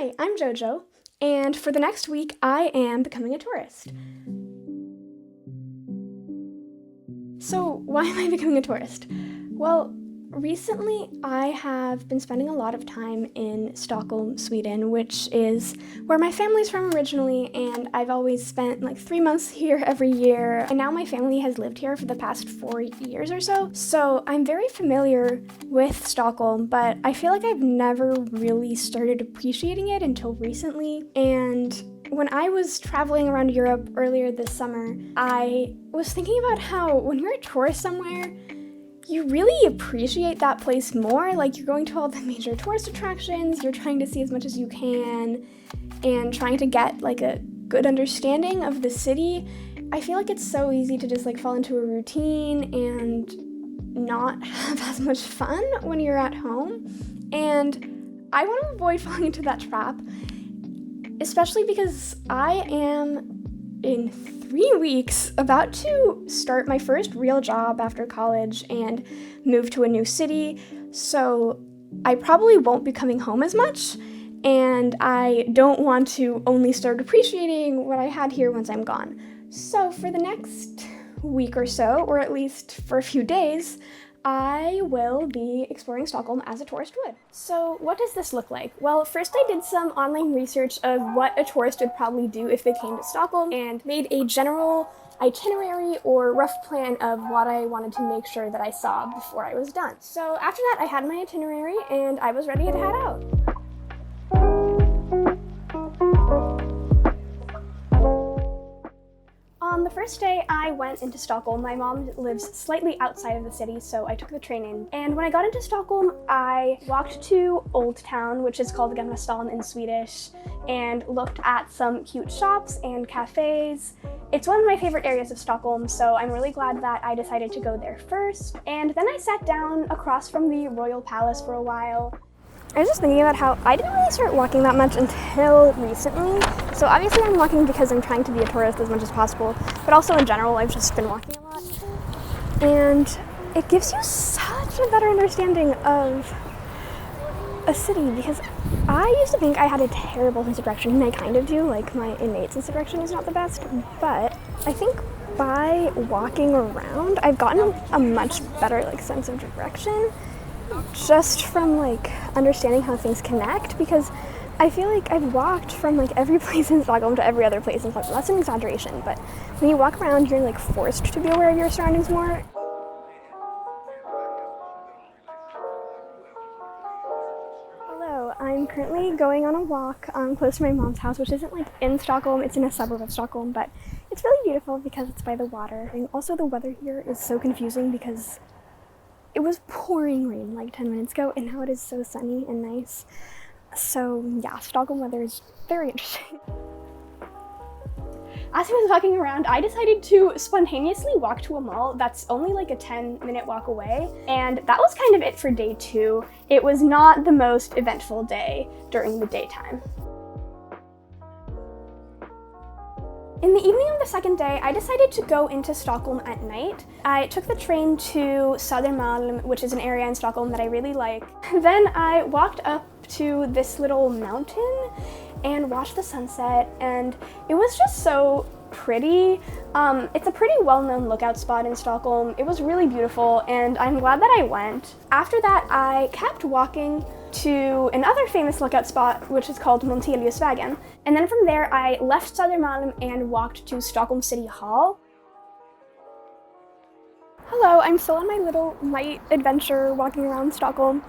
Hi, I'm JoJo, and for the next week, I am becoming a tourist. So, why am I becoming a tourist? Well, recently I have been spending a lot of time in Stockholm, Sweden, which is where my family's from originally, and I've always spent like 3 months here every year, and now my family has lived here for the past 4 years or so. So I'm very familiar with Stockholm, but I feel like I've never really started appreciating it until recently. And when I was traveling around Europe earlier this summer, I was thinking about how when you're a tourist somewhere, you really appreciate that place more. Like, you're going to all the major tourist attractions, you're trying to see as much as you can, and trying to get like a good understanding of the city. I feel like it's so easy to just like fall into a routine and not have as much fun when you're at home. And I want to avoid falling into that trap, especially because I am in 3 weeks about to start my first real job after college and move to a new city, so I probably won't be coming home as much, and I don't want to only start appreciating what I had here once I'm gone. So for the next week or so, or at least for a few days, I will be exploring Stockholm as a tourist would. So what does this look like? Well, first I did some online research of what a tourist would probably do if they came to Stockholm and made a general itinerary or rough plan of what I wanted to make sure that I saw before I was done. So after that, I had my itinerary and I was ready to head out. On the first day I went into Stockholm, my mom lives slightly outside of the city, so I took the train in. And when I got into Stockholm, I walked to Old Town, which is called Gamla Stan in Swedish, and looked at some cute shops and cafes. It's one of my favorite areas of Stockholm, so I'm really glad that I decided to go there first. And then I sat down across from the Royal Palace for a while. I was just thinking about how I didn't really start walking that much until recently. So obviously I'm walking because I'm trying to be a tourist as much as possible, but also in general I've just been walking a lot. And it gives you such a better understanding of a city, because I used to think I had a terrible sense of direction, and I kind of do, like my innate sense of direction is not the best, but I think by walking around I've gotten a much better like sense of direction, just from like understanding how things connect, because I feel like I've walked from like every place in Stockholm to every other place in Stockholm. That's an exaggeration, but when you walk around, you're like forced to be aware of your surroundings more. Hello, I'm currently going on a walk close to my mom's house, which isn't like in Stockholm, it's in a suburb of Stockholm, but it's really beautiful because it's by the water. And also the weather here is so confusing because it was pouring rain like 10 minutes ago, and now it is so sunny and nice. So yeah, Stockholm weather is very interesting. As I was walking around, I decided to spontaneously walk to a mall that's only like a 10-minute walk away, and that was kind of it for day 2. It was not the most eventful day during the daytime. In the evening of the second day, I decided to go into Stockholm at night. I took the train to Södermalm, which is an area in Stockholm that I really like. Then I walked up to this little mountain and watched the sunset, and it was just so pretty. It's a pretty well-known lookout spot in Stockholm. It was really beautiful, and I'm glad that I went. After that, I kept walking to another famous lookout spot, which is called Monteliusvägen. And then from there, I left Södermalm and walked to Stockholm City Hall. Hello, I'm still on my little light adventure walking around Stockholm,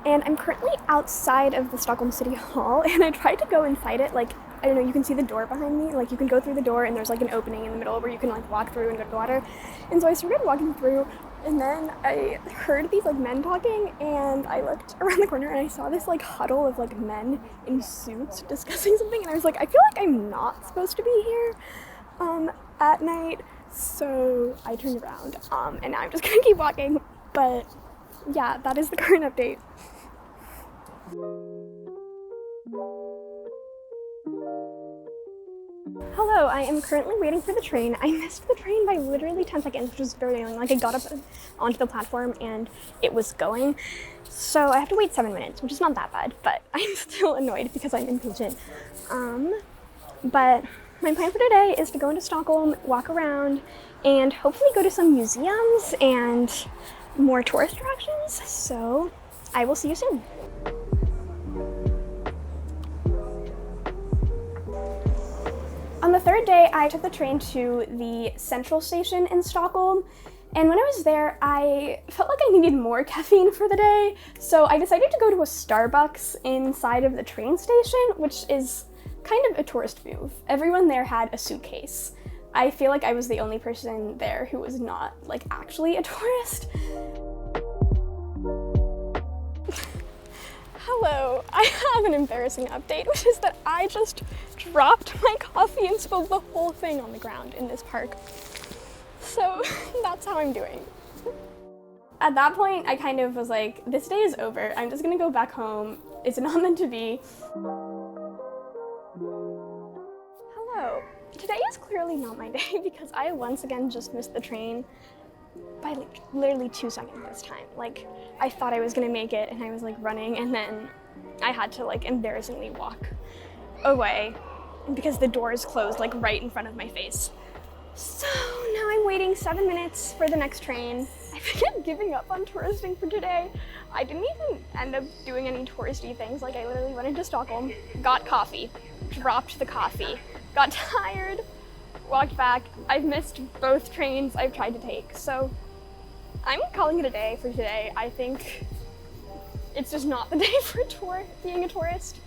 and I'm currently outside of the Stockholm City Hall, and I tried to go inside it. Like, I don't know, you can see the door behind me, like you can go through the door and there's like an opening in the middle where you can like walk through and go to the water. And so I started walking through, and then I heard these like men talking, and I looked around the corner and I saw this like huddle of like men in suits discussing something, and I was like, I feel like I'm not supposed to be here at night. So I turned around, and now I'm just gonna keep walking. But yeah, that is the current update. Hello, I am currently waiting for the train. I missed the train by literally 10 seconds, which was very annoying. Like, I got up onto the platform and it was going. So I have to wait 7 minutes, which is not that bad, but I'm still annoyed because I'm impatient. But my plan for today is to go into Stockholm, walk around, and hopefully go to some museums and more tourist attractions. So I will see you soon. On the third day, I took the train to the Central station in Stockholm, and when I was there, I felt like I needed more caffeine for the day, so I decided to go to a Starbucks inside of the train station, which is kind of a tourist move. Everyone there had a suitcase. I feel like I was the only person there who was not, like, actually a tourist. Hello, I have an embarrassing update, which is that I just dropped my coffee and spilled the whole thing on the ground in this park. So that's how I'm doing. At that point, I kind of was like, this day is over. I'm just gonna go back home. It's not meant to be. Hello. Today is clearly not my day because I once again just missed the train by like literally 2 seconds this time. Like, I thought I was gonna make it and I was like running, and then I had to like embarrassingly walk away because the doors closed like right in front of my face. So now I'm waiting 7 minutes for the next train. I think I'm giving up on touristing for today. I didn't even end up doing any touristy things. Like, I literally went into Stockholm, got coffee, dropped the coffee, got tired, walked back. I've missed both trains I've tried to take. So I'm calling it a day for today. I think it's just not the day for being a tourist.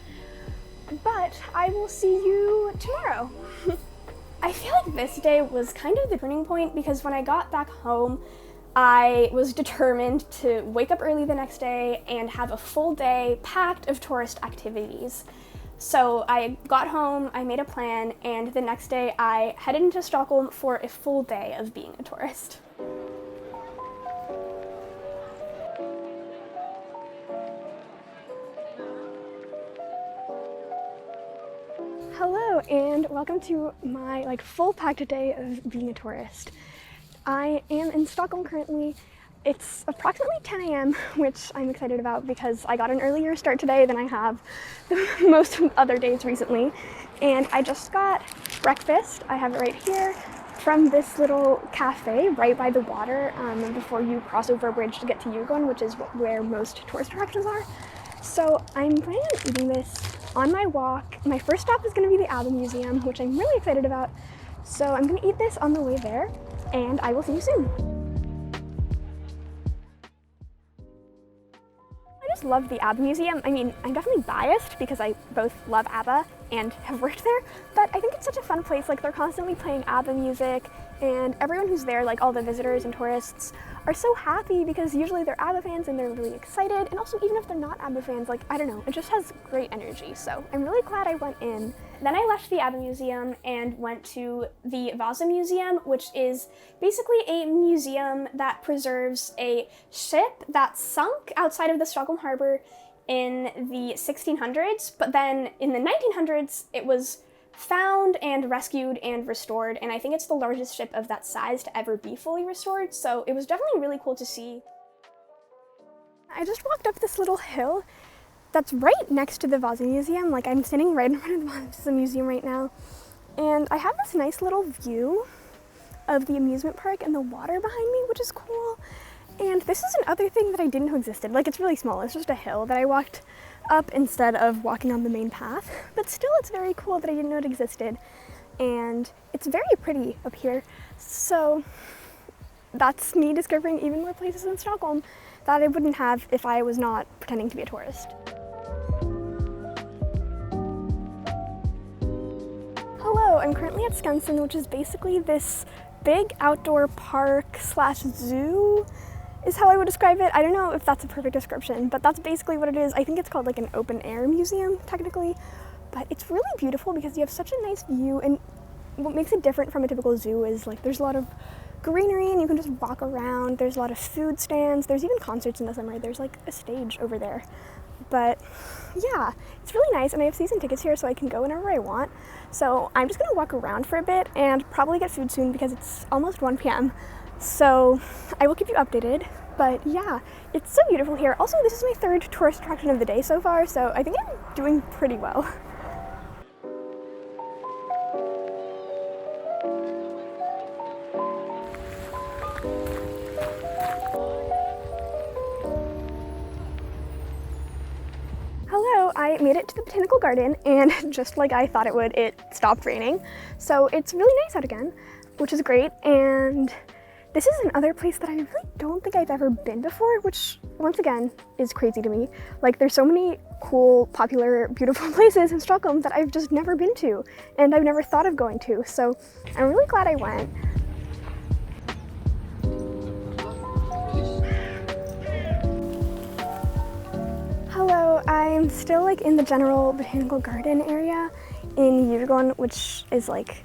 But I will see you tomorrow. I feel like this day was kind of the turning point because when I got back home, I was determined to wake up early the next day and have a full day packed of tourist activities. So I got home, I made a plan, and the next day I headed into Stockholm for a full day of being a tourist. Hello, and welcome to my full packed day of being a tourist. I am in Stockholm currently. It's approximately 10 a.m., which I'm excited about because I got an earlier start today than I have most other days recently. And I just got breakfast, I have it right here, from this little cafe right by the water before you cross over a bridge to get to Djurgården, which is where most tourist attractions are. So I'm planning on eating this on my walk. My first stop is going to be the ABBA Museum, which I'm really excited about. So I'm going to eat this on the way there, and I will see you soon. I just love the ABBA Museum. I mean, I'm definitely biased because I both love ABBA and have worked there, but I think it's such a fun place. Like, they're constantly playing ABBA music, and everyone who's there, like all the visitors and tourists, are so happy because usually they're ABBA fans and they're really excited. And also, even if they're not ABBA fans, like, I don't know, it just has great energy. So I'm really glad I went in. Then I left the ABBA Museum and went to the Vasa Museum, which is basically a museum that preserves a ship that sunk outside of the Stockholm harbor in the 1600s, but then in the 1900s it was found and rescued and restored, and I think it's the largest ship of that size to ever be fully restored, so it was definitely really cool to see. I just walked up this little hill that's right next to the Vasa Museum. Like, I'm standing right in front of the Vasa Museum right now, and I have this nice little view of the amusement park and the water behind me, which is cool. And this is another thing that I didn't know existed. Like, it's really small. It's just a hill that I walked up instead of walking on the main path. But still, it's very cool that I didn't know it existed. And it's very pretty up here. So that's me discovering even more places in Stockholm that I wouldn't have if I was not pretending to be a tourist. Hello, I'm currently at Skansen, which is basically this big outdoor park slash zoo is how I would describe it. I don't know if that's a perfect description, but that's basically what it is. I think it's called like an open air museum technically, but it's really beautiful because you have such a nice view, and what makes it different from a typical zoo is like there's a lot of greenery and you can just walk around. There's a lot of food stands. There's even concerts in the summer. There's like a stage over there. but yeah, it's really nice, and I have season tickets here so I can go whenever I want. So I'm just gonna walk around for a bit and probably get food soon because it's almost 1 p.m. So I will keep you updated, but yeah, it's so beautiful here. Also, this is my 3rd tourist attraction of the day so far, so I think I'm doing pretty well. Hello, I made it to the Botanical Garden, and just like I thought it would, it stopped raining. So it's really nice out again, which is great. And this is another place that I really don't think I've ever been before, which once again is crazy to me. Like, there's so many cool, popular, beautiful places in Stockholm that I've just never been to, and I've never thought of going to. So I'm really glad I went. Hello, I'm still like in the general Botanical Garden area in Djurgården, which is like,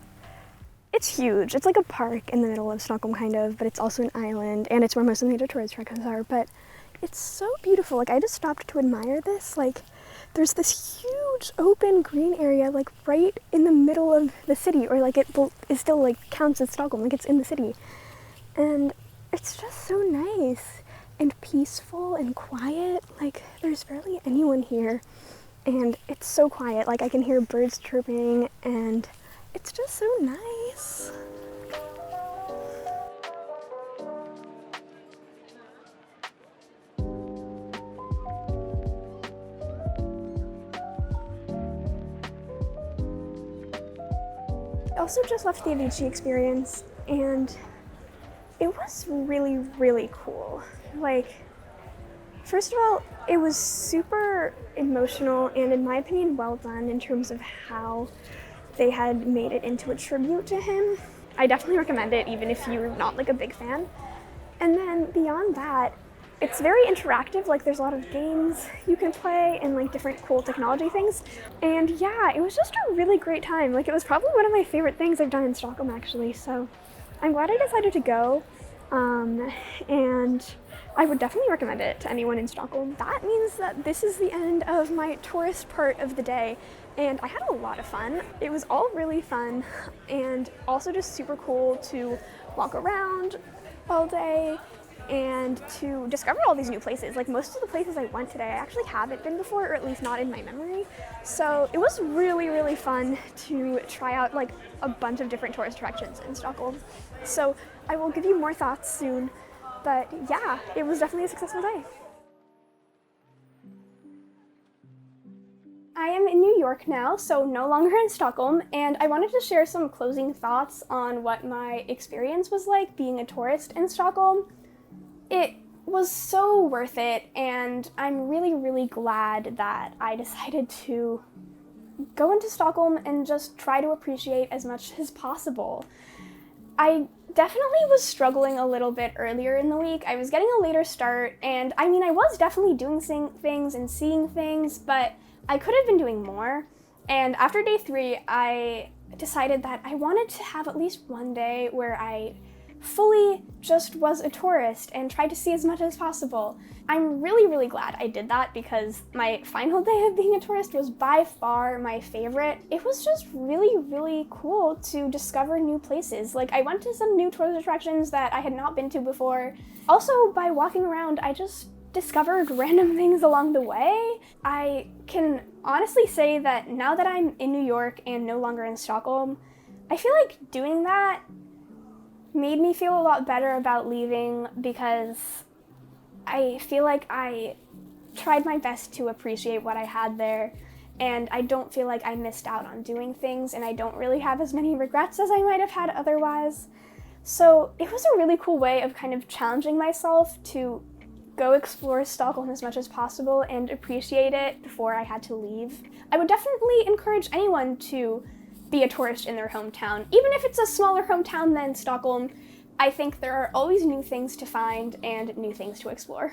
it's huge. It's like a park in the middle of Stockholm kind of, but it's also an island, and it's where most of the major tourist attractions are. But it's so beautiful. Like, I just stopped to admire this. Like, there's this huge open green area like right in the middle of the city, or like it still like counts as Stockholm, like it's in the city. And it's just so nice and peaceful and quiet. Like, there's barely anyone here, and it's so quiet. Like, I can hear birds chirping, and it's just so nice. I also just left the Avicii Experience, and it was really, really cool. Like, first of all, it was super emotional and, in my opinion, well done in terms of how they had made it into a tribute to him. I definitely recommend it, even if you're not like a big fan. And then beyond that, it's very interactive. Like, there's a lot of games you can play and like different cool technology things. And yeah, it was just a really great time. Like, it was probably one of my favorite things I've done in Stockholm, actually. So I'm glad I decided to go. And I would definitely recommend it to anyone in Stockholm. That means that this is the end of my tourist part of the day, and I had a lot of fun. It was all really fun, and also just super cool to walk around all day and to discover all these new places. Like, most of the places I went today, I actually haven't been before, or at least not in my memory. So it was really, really fun to try out like a bunch of different tourist attractions in Stockholm. So I will give you more thoughts soon, but yeah, it was definitely a successful day. I am in New York now, so no longer in Stockholm, and I wanted to share some closing thoughts on what my experience was like being a tourist in Stockholm. It was so worth it, and I'm really, really glad that I decided to go into Stockholm and just try to appreciate as much as possible. I definitely was struggling a little bit earlier in the week. I was getting a later start, and I mean, I was definitely doing things and seeing things, but I could have been doing more. And after day 3, I decided that I wanted to have at least one day where I fully just was a tourist and tried to see as much as possible. I'm really, really glad I did that, because my final day of being a tourist was by far my favorite. It was just really, really cool to discover new places. Like, I went to some new tourist attractions that I had not been to before. Also, by walking around, I just discovered random things along the way. I can honestly say that now that I'm in New York and no longer in Stockholm, I feel like doing that made me feel a lot better about leaving, because I feel like I tried my best to appreciate what I had there, and I don't feel like I missed out on doing things, and I don't really have as many regrets as I might have had otherwise. So it was a really cool way of kind of challenging myself to go explore Stockholm as much as possible and appreciate it before I had to leave. I would definitely encourage anyone to be a tourist in their hometown. Even if it's a smaller hometown than Stockholm, I think there are always new things to find and new things to explore.